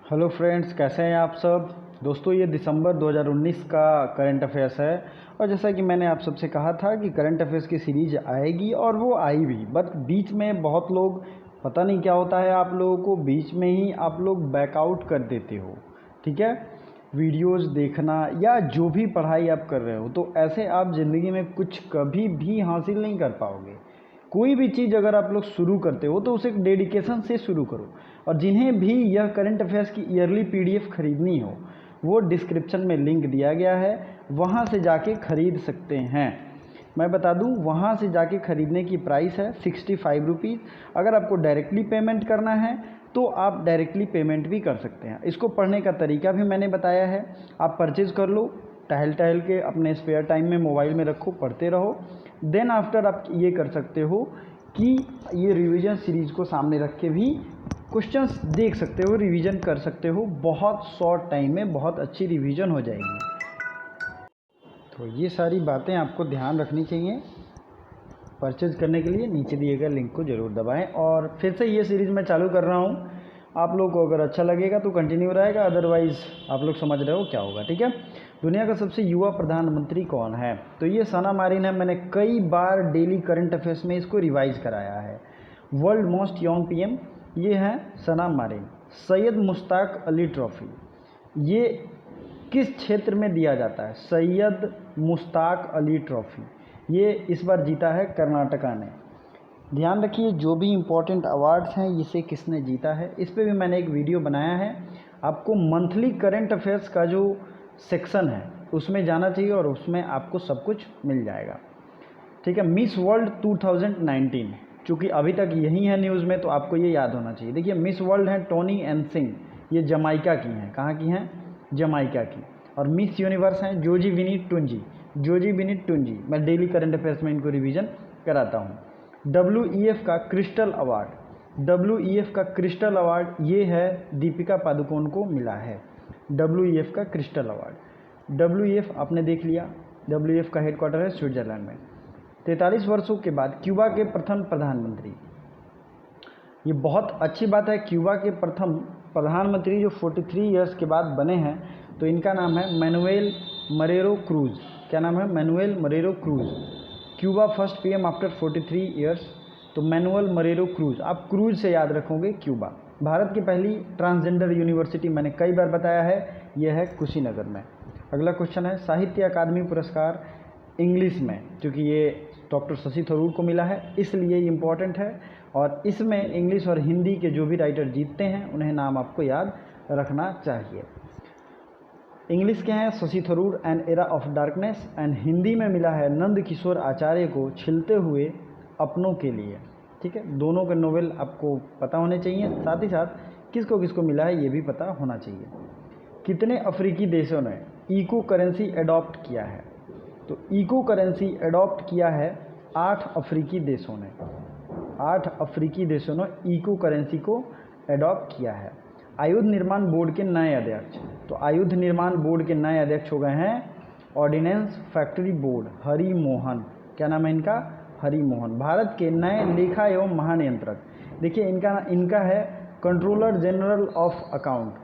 Hello friends, कैसे हैं आप सब। दोस्तों, ये दिसंबर 2019 का करंट अफेयर्स है और जैसा कि मैंने आप सबसे कहा था कि करंट अफेयर्स की सीरीज आएगी और वो आई भी, बट बीच में बहुत लोग, पता नहीं क्या होता है आप लोगों को, बीच में ही आप लोग बैकआउट कर देते हो। ठीक है, वीडियोस देखना या जो भी पढ़ाई आप कर रहे हो, तो ऐसे आप ज़िंदगी में कुछ कभी भी हासिल नहीं कर पाओगे। कोई भी चीज़ अगर आप लोग शुरू करते हो तो उसे डेडिकेशन से शुरू करो। और जिन्हें भी यह करंट अफेयर्स की ईयरली पीडीएफ खरीदनी हो, वो डिस्क्रिप्शन में लिंक दिया गया है, वहाँ से जाके ख़रीद सकते हैं। मैं बता दूं, वहाँ से जाके ख़रीदने की प्राइस है 65 रुपीज़। अगर आपको डायरेक्टली पेमेंट करना है तो आप डायरेक्टली पेमेंट भी कर सकते हैं। इसको पढ़ने का तरीका भी मैंने बताया है। आप परचेज़ कर लो, टहल टहल के अपने स्पेयर टाइम में मोबाइल में रखो, पढ़ते रहो। देन आफ्टर आप ये कर सकते हो कि ये रिवीजन सीरीज़ को सामने रख के भी क्वेश्चंस देख सकते हो, रिवीजन कर सकते हो। बहुत शॉर्ट टाइम में बहुत अच्छी रिवीजन हो जाएगी। तो ये सारी बातें आपको ध्यान रखनी चाहिए। परचेज करने के लिए नीचे दिए गए लिंक को ज़रूर दबाएं। और फिर से ये सीरीज़ मैं चालू कर रहा हूँ। आप लोग को अगर अच्छा लगेगा तो कंटिन्यू रहेगा, अदरवाइज़ आप लोग समझ रहे हो क्या होगा। ठीक है, दुनिया का सबसे युवा प्रधानमंत्री कौन है? तो ये सना मारिन है। मैंने कई बार डेली करंट अफेयर्स में इसको रिवाइज कराया है। वर्ल्ड मोस्ट यंग पीएम ये हैं सना मारिन। सैयद मुश्ताक अली ट्रॉफी ये किस क्षेत्र में दिया जाता है? सैयद मुश्ताक अली ट्रॉफी ये इस बार जीता है कर्नाटका ने। ध्यान रखिए, जो भी इम्पोर्टेंट अवार्ड्स हैं इसे किसने जीता है, इस पे भी मैंने एक वीडियो बनाया है। आपको मंथली करंट अफेयर्स का जो सेक्शन है उसमें जाना चाहिए और उसमें आपको सब कुछ मिल जाएगा। ठीक है, मिस वर्ल्ड 2019, चूँकि अभी तक यही है न्यूज़ में तो आपको ये याद होना चाहिए। देखिए, मिस वर्ल्ड हैं टोनी एनसिंग, ये जमाइका की हैं। कहाँ की हैं? जमाइका की। और मिस यूनिवर्स हैं जोजी विनी टुंजी। जोजी विनी टुंजी, मैं डेली करंट अफेयर्स में इनको रिवीजन कराता हूँ। WEF का क्रिस्टल अवार्ड, WEF का क्रिस्टल अवार्ड ये है दीपिका पादुकोण को मिला है। WEF का क्रिस्टल अवार्ड। WEF आपने देख लिया, WEF का हेडक्वार्टर है स्विट्जरलैंड में। 43 वर्षों के बाद क्यूबा के प्रथम प्रधानमंत्री, ये बहुत अच्छी बात है। क्यूबा के प्रथम प्रधानमंत्री जो 43 इयर्स के बाद बने हैं, तो इनका नाम है मैनुएल मरेरो क्रूज। क्या नाम है? Manuel Marrero Cruz. Cuba first PM after 43 years, तो मैनुएल मरेरो क्रूज। आप क्रूज से याद रखोगे क्यूबा। भारत की पहली ट्रांसजेंडर यूनिवर्सिटी मैंने कई बार बताया है, यह है कुशीनगर में। अगला क्वेश्चन है साहित्य अकादमी पुरस्कार इंग्लिश में, क्योंकि ये डॉक्टर शशि थरूर को मिला है इसलिए इम्पॉर्टेंट है। और इसमें इंग्लिश और हिंदी के जो भी राइटर जीतते हैं उन्हें नाम आपको याद रखना चाहिए। इंग्लिश के हैं Shashi Tharoor and era of darkness, and Hindi में मिला है नंद किशोर आचार्य को छिलते हुए अपनों के लिए। ठीक है, दोनों के नोवेल आपको पता होने चाहिए, साथ ही साथ किसको किसको मिला है ये भी पता होना चाहिए। कितने अफ्रीकी देशों ने इको करेंसी एडॉप्ट किया है? तो इको करेंसी एडॉप्ट किया है 8 अफ्रीकी देशों ने। 8 अफ्रीकी देशों ने इको करेंसी को एडॉप्ट किया है। आयुध निर्माण बोर्ड के नए अध्यक्ष, तो आयुध निर्माण बोर्ड के नए अध्यक्ष हो गए हैं ordnance factory board Hari Mohan. क्या नाम है इनका? हरि मोहन। भारत के नए लेखा एवं महानियंत्रक, देखिए इनका है कंट्रोलर जनरल ऑफ अकाउंट,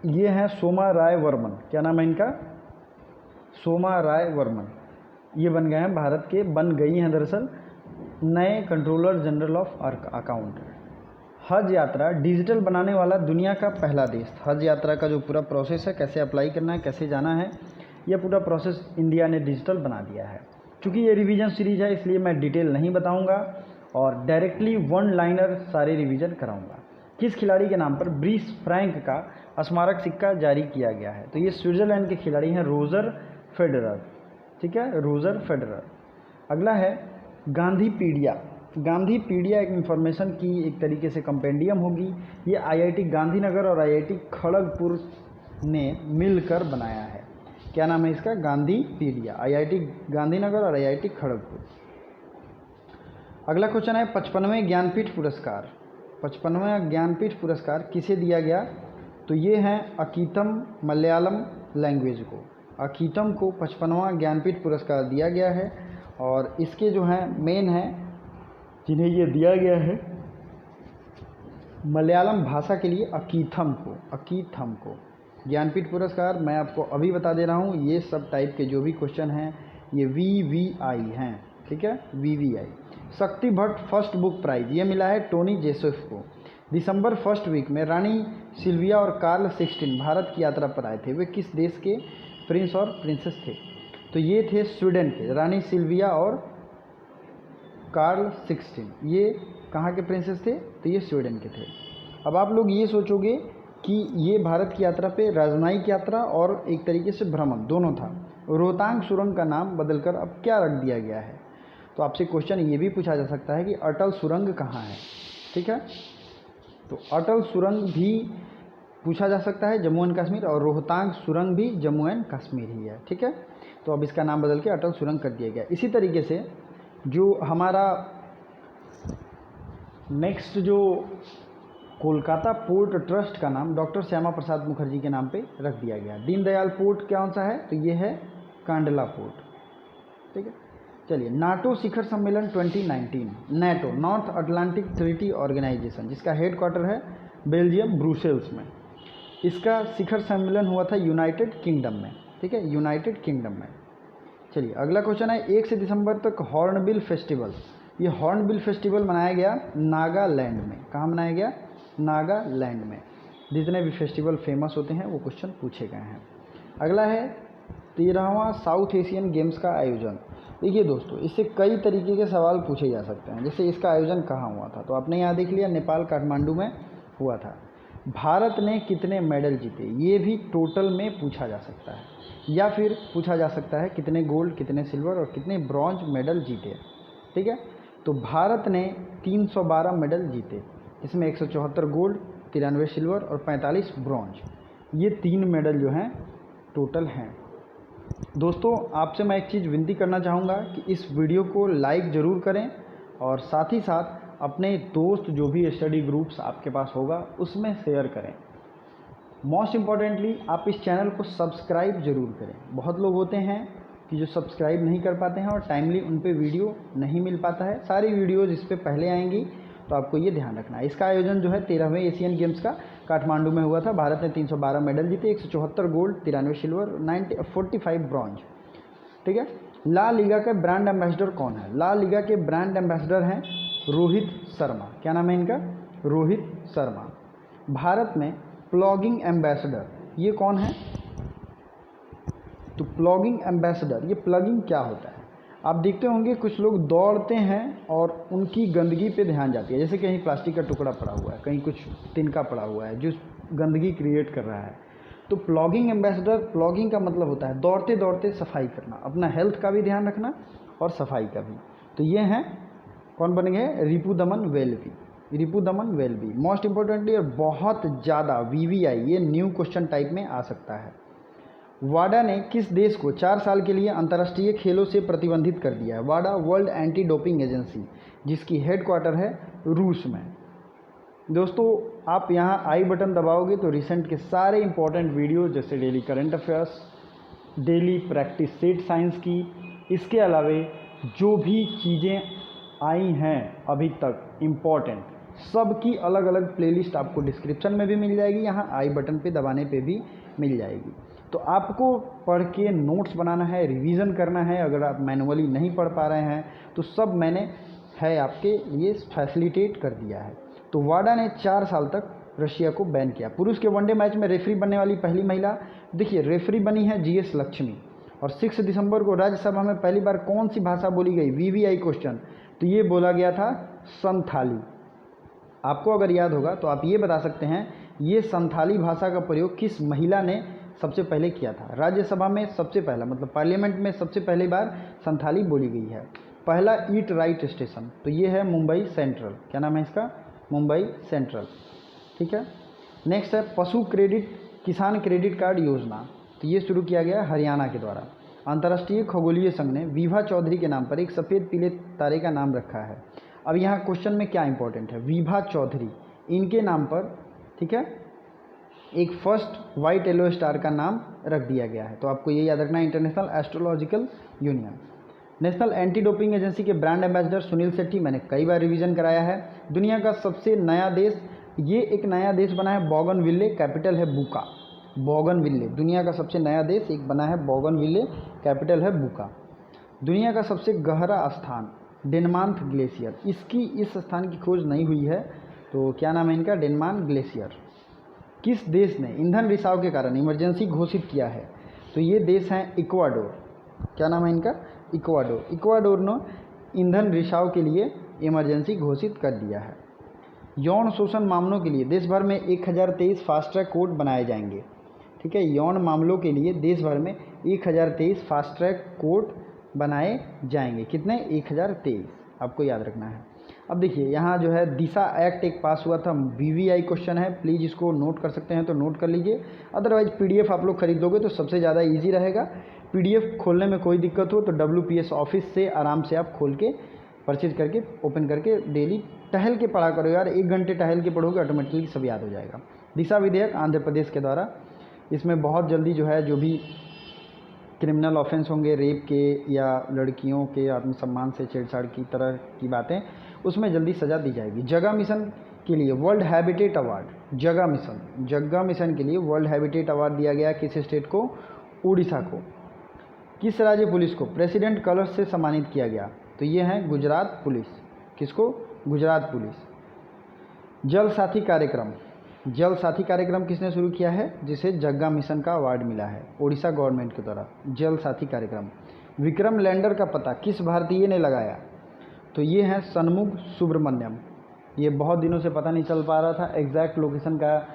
ये हैं सोमा राय वर्मन। क्या नाम है इनका? सोमा राय वर्मन। ये बन गए हैं भारत के, बन गई हैं दरअसल, नए कंट्रोलर जनरल ऑफ अकाउंट। हज यात्रा डिजिटल बनाने वाला दुनिया का पहला देश। हज यात्रा का जो पूरा प्रोसेस है, कैसे अप्लाई करना है, कैसे जाना है, यह पूरा प्रोसेस इंडिया ने डिजिटल बना दिया है। क्योंकि ये रिवीजन सीरीज है इसलिए मैं डिटेल नहीं बताऊंगा और डायरेक्टली वन लाइनर सारे रिवीजन कराऊंगा। किस खिलाड़ी के नाम पर ब्रिस फ्रैंक का स्मारक सिक्का जारी किया गया है? तो ये स्विट्जरलैंड के खिलाड़ी हैं रोजर फेडरर। ठीक है, रोजर फेडरर। अगला है गांधीपीडिया। गांधीपीडिया एक इन्फॉर्मेशन की एक तरीके से कंपेंडियम होगी। ये IIT गांधीनगर और IIT खड़गपुर ने मिलकर बनाया है। क्या नाम है इसका? गांधीपीडिया। IIT गांधीनगर और IIT खड़गपुर। अगला क्वेश्चन है 55वें ज्ञानपीठ पुरस्कार। 55वां ज्ञानपीठ पुरस्कार किसे दिया गया? तो ये हैं अकीतम मलयालम लैंग्वेज को। अकीतम को 55वां ज्ञानपीठ पुरस्कार दिया गया है। और इसके जो हैं मेन हैं जिन्हें ये दिया गया है, मलयालम भाषा के लिए अकीथम को ज्ञानपीठ पुरस्कार मैं आपको अभी बता दे रहा हूँ। ये सब टाइप के जो भी क्वेश्चन हैं ये VVI हैं, ठीक है, VVI। शक्ति भट्ट फर्स्ट बुक प्राइज ये मिला है टोनी जेसोफ को। दिसंबर फर्स्ट वीक में रानी सिल्विया और कार्ल 16 भारत की यात्रा पर आए थे। वे किस देश के प्रिंस और प्रिंसेस थे? तो ये थे स्वीडन के, रानी सिल्विया और कार्ल 16। ये कहाँ के प्रिंसेस थे? तो ये स्वीडन के थे। अब आप लोग ये सोचोगे कि ये भारत की यात्रा पे राजनयिक यात्रा और एक तरीके से भ्रमण दोनों था। रोहतांग सुरंग का नाम बदलकर अब क्या रख दिया गया है? तो आपसे क्वेश्चन ये भी पूछा जा सकता है कि अटल सुरंग कहाँ है, ठीक है। तो अटल सुरंग भी पूछा जा सकता है जम्मू एंड कश्मीर, और रोहतांग सुरंग भी जम्मू एंड कश्मीर ही है, ठीक है। तो अब इसका नाम बदल के अटल सुरंग कर दिया गया। इसी तरीके से जो हमारा नेक्स्ट जो कोलकाता पोर्ट ट्रस्ट का नाम डॉक्टर श्यामा प्रसाद मुखर्जी के नाम पे रख दिया गया। दीनदयाल पोर्ट कौन सा है? तो ये है कांडला पोर्ट, ठीक है। चलिए, नाटो शिखर सम्मेलन 2019, NATO North Atlantic Treaty Organisation, जिसका हेडक्वार्टर है बेल्जियम ब्रुसेल्स में, इसका शिखर सम्मेलन हुआ था यूनाइटेड किंगडम में, ठीक है, यूनाइटेड किंगडम में। चलिए, अगला क्वेश्चन है 1 से दिसंबर तक हॉर्नबिल फेस्टिवल। ये हॉर्नबिल फेस्टिवल मनाया गया नागालैंड में। कहाँ मनाया गया? नागालैंड में। जितने भी फेस्टिवल फेमस होते हैं वो क्वेश्चन पूछे गए हैं। अगला है 13वां साउथ एशियन गेम्स का आयोजन। देखिए दोस्तों, इससे कई तरीके के सवाल पूछे जा सकते हैं। जैसे इसका आयोजन कहाँ हुआ था? तो आपने यहाँ देख लिया, नेपाल काठमांडू में हुआ था। भारत ने कितने मेडल जीते? ये भी टोटल में पूछा जा सकता है, या फिर पूछा जा सकता है कितने गोल्ड, कितने सिल्वर और कितने ब्रॉन्ज मेडल जीते, ठीक है। तो भारत ने 312 मेडल जीते, इसमें 174 गोल्ड, 93 सिल्वर और 45 ब्रॉन्ज, ये 3 मेडल जो हैं टोटल हैं। दोस्तों, आपसे मैं एक चीज़ विनती करना चाहूँगा कि इस वीडियो को लाइक ज़रूर करें और साथ ही साथ अपने दोस्त जो भी स्टडी ग्रुप्स आपके पास होगा उसमें शेयर करें। मोस्ट इम्पॉर्टेंटली आप इस चैनल को सब्सक्राइब ज़रूर करें। बहुत लोग होते हैं कि जो सब्सक्राइब नहीं कर पाते हैं और टाइमली उन पे वीडियो नहीं मिल पाता है। सारी वीडियोज़ इस पर पहले आएंगी, तो आपको ये ध्यान रखना है। इसका आयोजन जो है 13वें एशियन गेम्स का काठमांडू में हुआ था। भारत ने 312 मेडल जीते, 174 गोल्ड, 93 सिल्वर, 45 ब्रॉन्ज, ठीक है। ला लीगा के ब्रांड एम्बेसडर कौन है? ला लीगा के ब्रांड एम्बेसडर हैं रोहित शर्मा। क्या नाम है इनका? रोहित शर्मा। भारत में प्लॉगिंग एम्बेसडर ये कौन है? तो प्लॉगिंग एम्बेसडर, ये प्लगिंग क्या होता है? आप देखते होंगे कुछ लोग दौड़ते हैं और उनकी गंदगी पे ध्यान जाती है। जैसे कहीं प्लास्टिक का टुकड़ा पड़ा हुआ है, कहीं कुछ तिनका पड़ा हुआ है जो गंदगी क्रिएट कर रहा है। तो प्लॉगिंग एम्बेसडर, प्लॉगिंग का मतलब होता है दौड़ते दौड़ते सफाई करना, अपना हेल्थ का भी ध्यान रखना और सफाई का भी। तो ये हैं, कौन बन गए? रिपुदमन वेल्वी। रिपुदमन वेल्वी मोस्ट इंपॉर्टेंटली और बहुत ज़्यादा VVI, ये न्यू क्वेश्चन टाइप में आ सकता है। वाडा ने किस देश को 4 साल के लिए अंतर्राष्ट्रीय खेलों से प्रतिबंधित कर दिया है? वाडा वर्ल्ड एंटी डोपिंग एजेंसी, जिसकी हेडक्वार्टर है रूस में। दोस्तों, आप यहाँ आई बटन दबाओगे तो रिसेंट के सारे इंपॉर्टेंट वीडियो जैसे daily current affairs, daily practice set science की, इसके अलावे जो भी चीज़ें आई हैं अभी तक इम्पॉर्टेंट, सब की अलग अलग प्लेलिस्ट आपको डिस्क्रिप्शन में भी मिल जाएगी, यहाँ आई बटन पे दबाने पे भी मिल जाएगी। तो आपको पढ़ के नोट्स बनाना है, रिवीजन करना है। अगर आप मैनुअली नहीं पढ़ पा रहे हैं तो सब मैंने है आपके लिए फैसिलिटेट कर दिया है। तो वाडा ने 4 साल तक रशिया को बैन किया। पुरुष के वनडे मैच में रेफरी बनने वाली पहली महिला, देखिए रेफरी बनी है GS लक्ष्मी। और 6 दिसंबर को राज्यसभा में पहली बार कौन सी भाषा बोली गई? VVI क्वेश्चन, तो ये बोला गया था संथाली। आपको अगर याद होगा तो आप ये बता सकते हैं ये संथाली भाषा का प्रयोग किस महिला ने सबसे पहले किया था? राज्यसभा में सबसे पहला, मतलब पार्लियामेंट में सबसे पहली बार संथाली बोली गई है। पहला ईट राइट स्टेशन, तो ये है मुंबई सेंट्रल। क्या नाम है इसका? मुंबई सेंट्रल, ठीक है। नेक्स्ट है पशु क्रेडिट किसान क्रेडिट कार्ड योजना, तो ये शुरू किया गया हरियाणा के द्वारा। अंतर्राष्ट्रीय खगोलीय संघ ने विभा चौधरी के नाम पर एक सफ़ेद पीले तारे का नाम रखा है। अब यहाँ क्वेश्चन में क्या इंपॉर्टेंट है? विभा चौधरी, इनके नाम पर, ठीक है, एक फर्स्ट वाइट येलो स्टार का नाम रख दिया गया है। तो आपको ये याद रखना है, international astrological union. National anti doping agency के ब्रांड एम्बेसडर सुनील शेट्टी, मैंने कई बार रिवीजन कराया है। दुनिया का सबसे नया देश ये एक नया देश बना है बोगनविले, कैपिटल है बुका। बोगनविले दुनिया का सबसे नया देश एक बना है बोगनविले, कैपिटल है बुका। दुनिया का सबसे गहरा स्थान डेनमार्क ग्लेशियर, इसकी इस स्थान की खोज नहीं हुई है, तो क्या नाम है इनका, डेनमार्क ग्लेशियर। किस देश ने ईंधन रिसाव के कारण इमरजेंसी घोषित किया है, तो ये देश हैं इक्वाडोर। क्या नाम है इनका, इक्वाडोर। इक्वाडोर ने ईंधन रिसाव के लिए इमरजेंसी घोषित कर दिया है। यौन शोषण मामलों के लिए देश भर में 1023 फास्ट ट्रैक कोर्ट बनाए जाएंगे। ठीक है, यौन मामलों के लिए देश भर में 1023 फास्ट ट्रैक कोर्ट बनाए जाएंगे। कितने, 1023, आपको याद रखना है। अब देखिए यहाँ जो है दिशा एक्ट एक पास हुआ था, BVI क्वेश्चन है, प्लीज़ इसको नोट कर सकते हैं तो नोट कर लीजिए, अदरवाइज PDF आप लोग खरीद लोगे तो सबसे ज़्यादा ईजी रहेगा। PDF खोलने में कोई दिक्कत हो तो WPS ऑफिस से आराम से आप खोल के परचेज करके ओपन करके डेली टहल के पढ़ा करो यार, 1 घंटे टहल के पढ़ोगे ऑटोमेटिकली सब याद हो जाएगा। दिशा विधेयक आंध्र प्रदेश के द्वारा, इसमें बहुत जल्दी जो है जो भी क्रिमिनल ऑफेंस होंगे रेप के या लड़कियों के आत्मसम्मान से छेड़छाड़ की तरह की बातें, उसमें जल्दी सज़ा दी जाएगी। जगह मिशन के लिए वर्ल्ड हैबिटेट अवार्ड, जगह मिशन के लिए वर्ल्ड हैबिटेट अवार्ड दिया गया किस स्टेट को, उड़ीसा को। किस राज्य पुलिस को प्रेसिडेंट कलर्स से सम्मानित किया गया, तो ये हैं गुजरात पुलिस। किसको, गुजरात पुलिस। जल साथी कार्यक्रम किसने शुरू किया है, जिसे जग्गा मिशन का अवार्ड मिला है, ओडिशा गवर्नमेंट के द्वारा जल साथी कार्यक्रम। विक्रम लैंडर का पता किस भारतीय ने लगाया, तो ये हैं षणमुख सुब्रमण्यम। ये बहुत दिनों से पता नहीं चल पा रहा था एग्जैक्ट लोकेशन का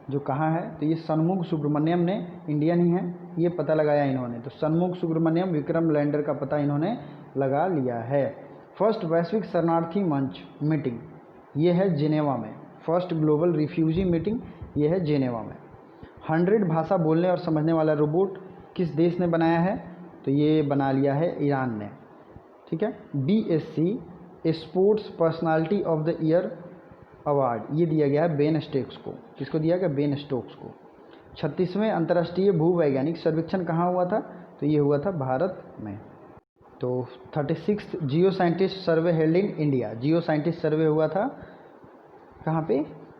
जो कहाँ है, तो ये षणमुख सुब्रमण्यम ने, इंडियन ही है, ये पता लगाया इन्होंने। तो षणमुख सुब्रमण्यम विक्रम लैंडर का पता इन्होंने लगा लिया है। फर्स्ट वैश्विक शरणार्थी मंच मीटिंग, ये है जिनेवा में। फर्स्ट ग्लोबल रिफ्यूजी मीटिंग, ये है जिनेवा में। 100 भाषा बोलने और समझने वाला रोबोट किस देश ने बनाया है, तो ये बना लिया है ईरान ने। ठीक है, BSc sports personality of the year award ये दिया गया है बेन स्टोक्स को। किसको दिया गया, बेन स्टोक्स को। 36वें अंतर्राष्ट्रीय भूवैज्ञानिक सर्वेक्षण कहाँ हुआ था, तो ये हुआ था भारत में। तो 36th geo scientist survey held in India, geo scientist survey हुआ था कहाँ पे,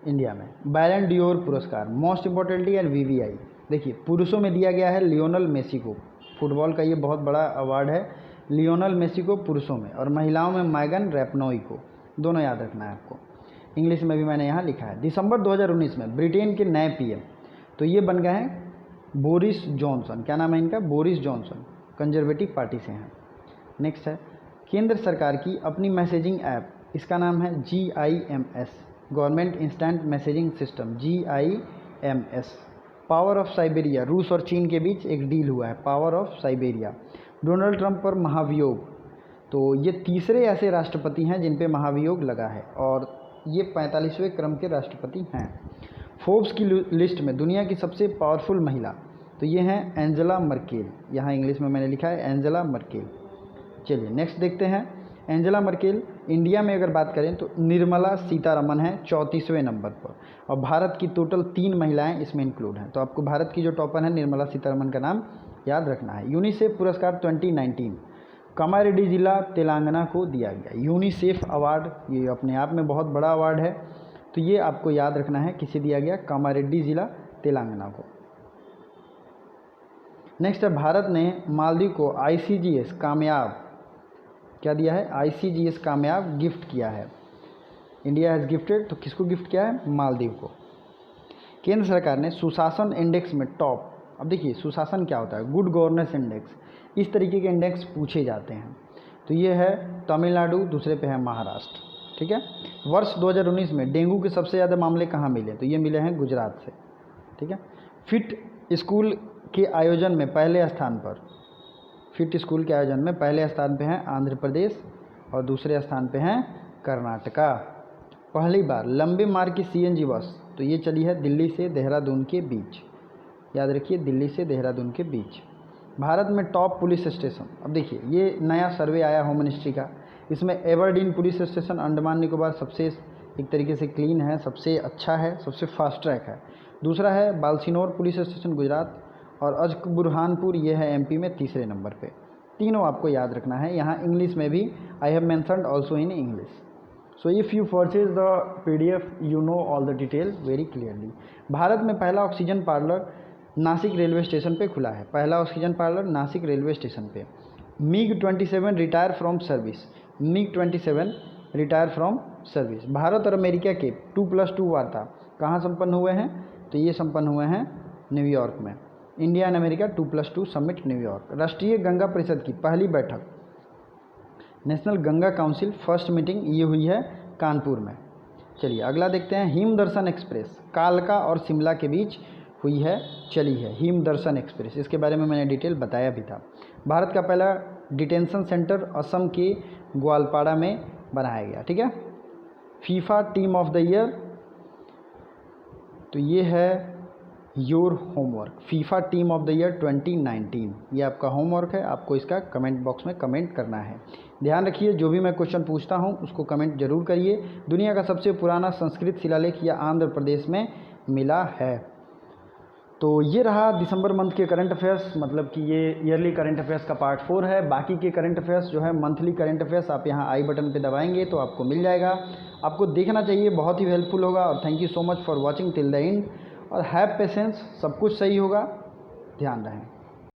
इंडिया में। बैलन डियोर पुरस्कार मोस्ट इम्पोर्टेंटली एंड VVI, देखिए पुरुषों में दिया गया है लियोनल मेसी को, फुटबॉल का ये बहुत बड़ा अवार्ड है, लियोनल मेसी को पुरुषों में, और महिलाओं में मैगन रैपनोई को, दोनों याद रखना है आपको। इंग्लिश में भी मैंने यहाँ लिखा है। दिसंबर 2019 में ब्रिटेन के नए PM, तो ये बन गए हैं बोरिस जॉनसन। क्या नाम है इनका, बोरिस जॉनसन, कंजर्वेटिव पार्टी से हैं। नेक्स्ट है केंद्र सरकार की अपनी मैसेजिंग ऐप, इसका नाम है GIMS, government instant messaging system, GIMS। Power of Siberia, रूस और चीन के बीच एक डील हुआ है, power of Siberia. Donald Trump पर महाभियोग, तो ये तीसरे ऐसे राष्ट्रपति हैं जिन पे महाभियोग लगा है, और ये 45वें क्रम के राष्ट्रपति हैं। फोर्ब्स की लिस्ट में दुनिया की सबसे पावरफुल महिला, तो ये हैं एंजेला मर्केल, यहाँ इंग्लिश में मैंने लिखा है एंजेला मर्केल। चलिए नेक्स्ट देखते हैं। एंजेला मर्केल, इंडिया में अगर बात करें तो निर्मला सीतारमन है 34वें नंबर पर, और भारत की टोटल 3 महिलाएं इसमें इंक्लूड हैं। तो आपको भारत की जो टॉपर है निर्मला सीतारमन का नाम याद रखना है। यूनिसेफ पुरस्कार 2019 कामारेड्डी जिला तेलंगाना को दिया गया। यूनिसेफ अवार्ड ये अपने आप में बहुत बड़ा अवार्ड है, तो ये आपको याद रखना है किसे दिया गया, कामारेड्डी जिला तेलंगाना को। नेक्स्ट है भारत ने मालदीव को ICGS कामयाब क्या दिया है, ICGS कामयाब गिफ्ट किया है। इंडिया हैज़ गिफ्टेड, तो किसको गिफ्ट किया है, मालदीव को। केंद्र सरकार ने सुशासन इंडेक्स में टॉप, अब देखिए सुशासन क्या होता है, गुड गवर्नेंस इंडेक्स, इस तरीके के इंडेक्स पूछे जाते हैं। तो ये है तमिलनाडु, दूसरे पे है महाराष्ट्र। ठीक है, वर्ष 2019 में डेंगू के सबसे ज़्यादा मामले कहाँ मिले, तो ये मिले हैं गुजरात से। ठीक है, फिट स्कूल के आयोजन में पहले स्थान पर, फिट स्कूल के आयोजन में पहले स्थान पे हैं आंध्र प्रदेश और दूसरे स्थान पे हैं कर्नाटका। पहली बार लंबे मार्ग की CNG बस, तो ये चली है दिल्ली से देहरादून के बीच, याद रखिए दिल्ली से देहरादून के बीच। भारत में टॉप पुलिस स्टेशन, अब देखिए ये नया सर्वे आया होम मिनिस्ट्री का, इसमें Aberdeen police station Andaman Nicobar सबसे एक तरीके से क्लीन है, सबसे अच्छा है, सबसे फास्ट ट्रैक है। दूसरा है बालसिनोर पुलिस स्टेशन गुजरात, और अजक बुरहानपुर ये है MP में तीसरे नंबर पे। तीनों आपको याद रखना है। यहाँ इंग्लिश में भी I have mentioned also in English. So if you purchase the PDF you know all the detail very clearly. Bharat में पहला oxygen parlour Nashik railway station पे खुला है, पहला oxygen parlour Nashik railway station पे। MiG-27 retire from service, MiG-27 retire from service. Bharat और America के 2+2 वार्ता कहाँ संपन्न हुए हैं? तो ये संपन्न हुए हैं न्यूयॉर्क में। India and America 2+2 summit New York. राष्ट्रीय गंगा परिषद की पहली बैठक, national Ganga council first meeting, ये हुई है कानपुर में। चलिए अगला देखते हैं। हिम दर्शन एक्सप्रेस कालका और शिमला के बीच हुई है, चली है हिम दर्शन एक्सप्रेस। इसके बारे में मैंने डिटेल बताया भी था। भारत का पहला डिटेंशन सेंटर असम के ग्वालपाड़ा में बनाया गया। ठीक है। FIFA team of the year, तो ये है your homework, FIFA team of the year 2019, ये आपका होमवर्क है। आपको इसका कमेंट बॉक्स में कमेंट करना है। ध्यान रखिए, जो भी मैं क्वेश्चन पूछता हूँ उसको कमेंट जरूर करिए। दुनिया का सबसे पुराना संस्कृत शिलालेख या आंध्र प्रदेश में मिला है। तो ये रहा दिसंबर मंथ के करंट अफेयर्स, मतलब कि ये ईयरली करंट अफेयर्स का पार्ट 4 है। बाकी के करंट अफेयर्स जो है मंथली करंट अफेयर्स आप यहाँ आई बटन पे दबाएंगे तो आपको मिल जाएगा। आपको देखना चाहिए, बहुत ही हेल्पफुल होगा। और thank you so much for watching till the end. और हैव पेशेंस, सब कुछ सही होगा, ध्यान रहें।